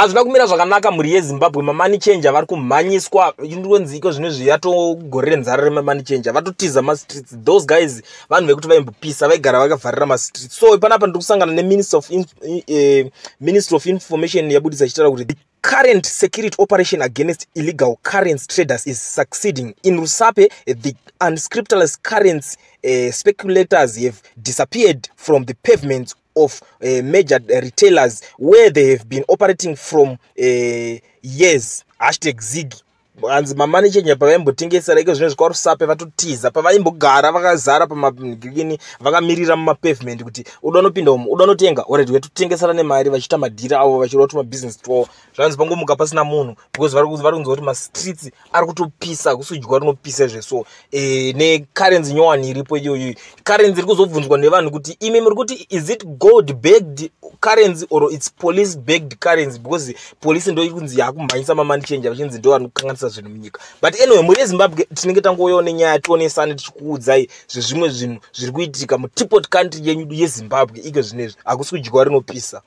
hazvina kumira zvakanaka mhuri yeZimbabwe. Mamani changer vari kumhanyiswa indonzi iko zvino zviyatogorere nzara remamani changer vatotiza mastreets. Those guys vanhu vekuti vaimbopisa vaigara vakavharira mastreets. So panapa ndiri kusangana neministry of information yabudisa ichitaura kuti the current security operation against illegal currency traders is succeeding. In Rusape, the unscrupulous currency speculators have disappeared from the pavements of major retailers where they have been operating from years. #Ziggy. Hanzi mamani changer pavaimbotengesera iko zvino zvikwa Rusape vatotiza pavaimbogara vakazara pamagini vakamirira mumapavement kuti udanopinda umu udanotenga already vetotengesera nemari vachiita madhira avo vachirwa kuti mabusiness tour zvanzi pangomuka pasina munhu because vari kunzwa kuti mastreets ari kutopisa kusudyiwa rinopisa zveso necurrency nyowani iripo iyoyo currency iri kuzobvunzwa nevanhu kuti imi muri kuti is it gold backed currency or it's police backed currency because police ndo iri kunzi yakumhanyisa mamani changer vachinzi ndo vari kukanganisa zvinhu munyika. But anyway, muri yeZimbabwe tinenge tangoona nenyaya tionesane tichikuudzai zvezvimwe zvinhu zviri kuitika mutipot country yenyu yeZimbabwe iko zvinezvi hakusi kudyiwa rinopisa.